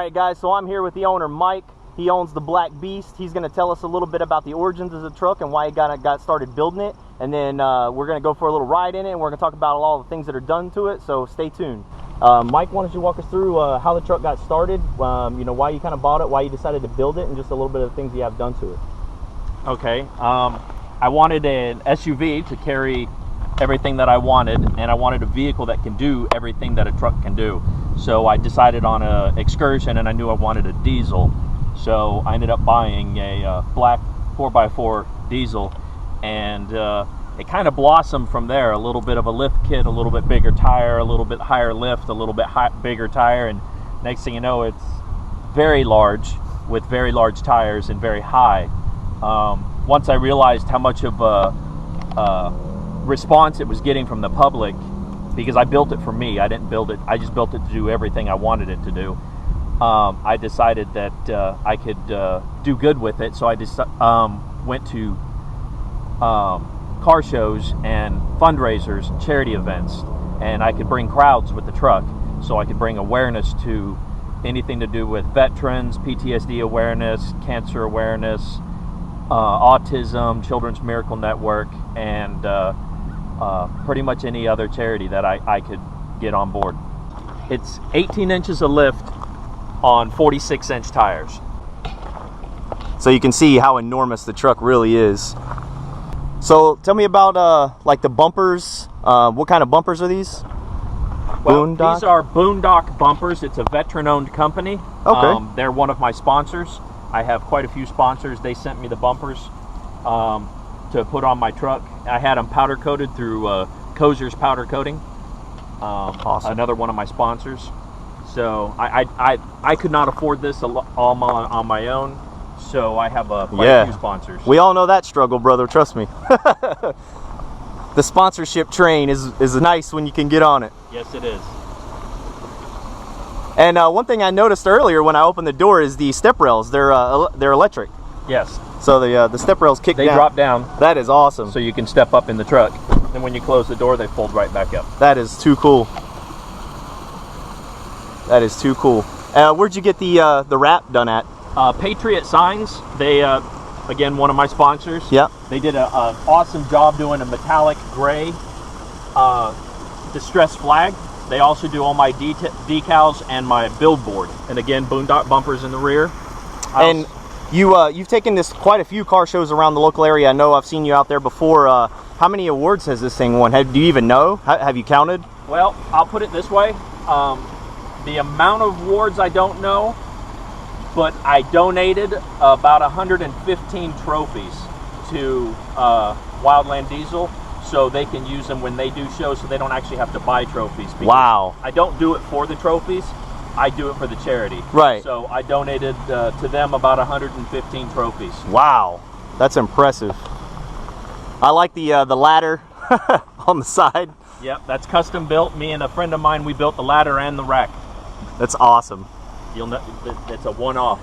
Alright guys, so I'm here with the owner, Mike. He owns the Black Beast. He's going to tell us a little bit about the origins of the truck and why he got started building it. And then we're going to go for a little ride in it, and we're going to talk about all the things that are done to it, so stay tuned. Mike, why don't you walk us through how the truck got started, you know, why you kind of bought it, why you decided to build it, and just a little bit of the things you have done to it. Okay, I wanted an SUV to carry everything that I wanted, and I wanted a vehicle that can do everything that a truck can do. So I decided on an Excursion, and I knew I wanted a diesel. So I ended up buying a black 4x4 diesel, and it kind of blossomed from there. A little bit of a lift kit, a little bit bigger tire, a little bit higher lift, a little bit bigger tire, and next thing you know, it's very large with very large tires and very high. Once I realized how much of a response it was getting from the public, because I built it for me, I didn't build it, I just built it to do everything I wanted it to do. I decided that I could do good with it, so I just went to car shows and fundraisers, charity events, and I could bring crowds with the truck, so I could bring awareness to anything to do with veterans, PTSD awareness, cancer awareness, Autism, Children's Miracle Network, and pretty much any other charity that I could get on board. It's 18 inches of lift on 46-inch tires. So you can see how enormous the truck really is. So tell me about like the bumpers. What kind of bumpers are these? Well, Boondock? These are Boondock bumpers. It's a veteran-owned company. Okay. They're one of my sponsors. I have quite a few sponsors. They sent me the bumpers to put on my truck. I had them powder coated through Kozer's Powder Coating. Awesome. Another one of my sponsors. So I could not afford this all on my own. So I have quite a few sponsors. We all know that struggle, brother. Trust me. The sponsorship train is nice when you can get on it. Yes, it is. And one thing I noticed earlier when I opened the door is the step rails. They're electric. Yes. So the step rails kick down. They drop down. That is awesome. So you can step up in the truck, and when you close the door, they fold right back up. That is too cool. That is too cool. Where'd you get the wrap done at? Patriot Signs. They again, one of my sponsors. Yeah. They did an awesome job doing a metallic gray distress flag. They also do all my decals and my billboard. And again, Boondock bumpers in the rear. And you've taken this quite a few car shows around the local area. I know I've seen you out there before. How many awards has this thing won? Do you even know? Have you counted? Well, I'll put it this way. The amount of awards I don't know, but I donated about 115 trophies to Wildland Diesel, so they can use them when they do shows, so they don't actually have to buy trophies. Wow. I don't do it for the trophies, I do it for the charity. Right. So I donated to them about 115 trophies. Wow, that's impressive. I like the ladder on the side. Yep, that's custom built. Me and a friend of mine, we built the ladder and the rack. That's awesome. You'll know it's a one-off.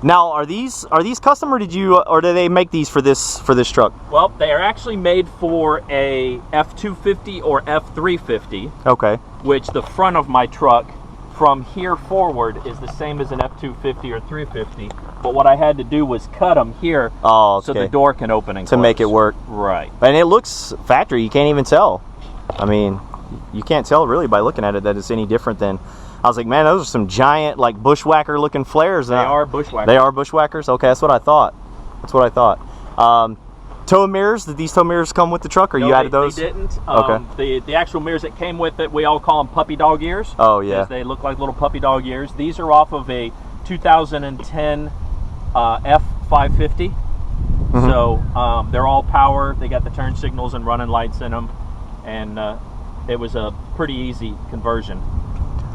Now, are these custom, or do they make these for this truck? Well, they are actually made for a F250 or F350. Okay. Which the front of my truck from here forward is the same as an F250 or 350. But what I had to do was cut them here, so the door can open and close. To make it work. Right. And it looks factory. You can't even tell. I mean, you can't tell really by looking at it that it's any different than. I was like, man, those are some giant, like, bushwhacker looking flares. They are bushwhackers. They are bushwhackers? Okay, that's what I thought. That's what I thought. Tow mirrors, did these tow mirrors come with the truck, or you added those? They didn't. Okay. The actual mirrors that came with it, we all call them puppy dog ears. Oh, yeah. They look like little puppy dog ears. These are off of a 2010 F550. Mm-hmm. So they're all power. They got the turn signals and running lights in them. And it was a pretty easy conversion.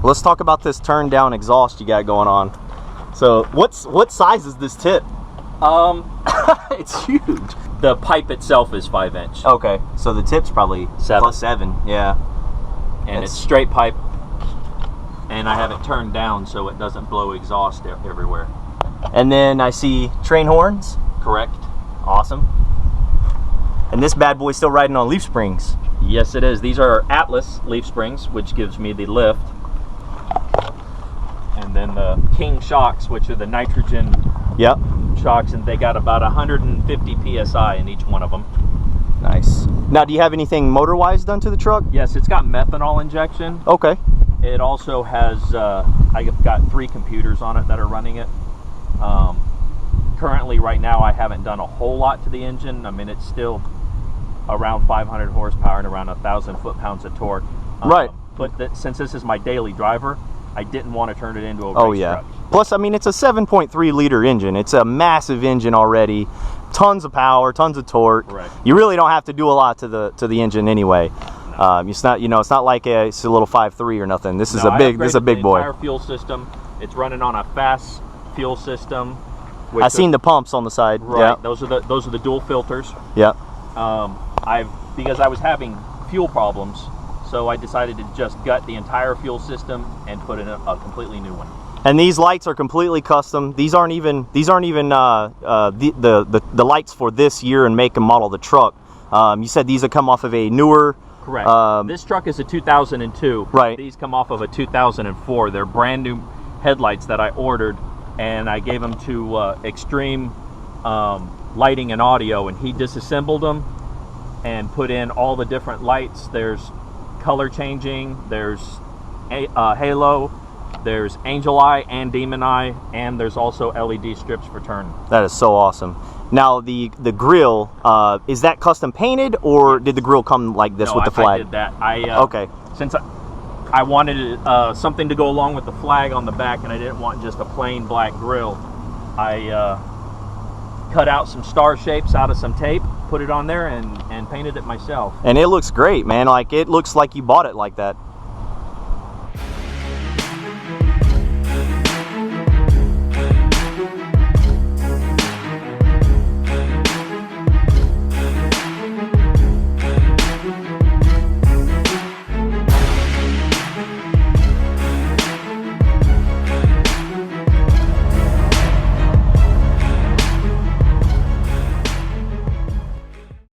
Let's talk about this turn down exhaust you got going on. So what size is this tip? It's huge. The pipe itself is 5-inch. Okay, so the tip's probably +7. Yeah. And it's straight pipe. And I have it turned down so it doesn't blow exhaust everywhere. And then I see train horns. Correct. Awesome. And this bad boy's still riding on leaf springs. Yes, it is. These are Atlas leaf springs, which gives me the lift. And then the King shocks, which are the nitrogen Yep. shocks, and they got about 150 psi in each one of them. Nice. Now, do you have anything motor-wise done to the truck? Yes, it's got methanol injection. Okay. It also has, I've got 3 computers on it that are running it. Currently, right now, I haven't done a whole lot to the engine. I mean, it's still around 500 horsepower and around 1,000 foot-pounds of torque. Right. But since this is my daily driver, I didn't want to turn it into a race truck. Plus, I mean, it's a 7.3 liter engine. It's a massive engine already. Tons of power, tons of torque. Right. You really don't have to do a lot to the engine anyway. No. It's not, you know, it's not like it's a little 5.3 or nothing. This is a big boy. Entire fuel system. It's running on a fast fuel system. I've seen the pumps on the side. Right. Yep. Those are the dual filters. Yep. Because I was having fuel problems, so I decided to just gut the entire fuel system and put in a completely new one. And these lights are completely custom. These aren't even the lights for this year and make and model of the truck. You said these have come off of a newer. Correct. This truck is a 2002. Right. These come off of a 2004. They're brand new headlights that I ordered, and I gave them to Extreme Lighting and Audio, and he disassembled them and put in all the different lights. There's color changing. There's halo. There's angel eye and demon eye, and there's also LED strips for turn. That is so awesome. Now the grill, is that custom painted, or did the grill come like this with the flag? I did that. Okay. Since I wanted something to go along with the flag on the back, and I didn't want just a plain black grill, I cut out some star shapes out of some tape, put it on there, and painted it myself. And it looks great, man. Like, it looks like you bought it like that.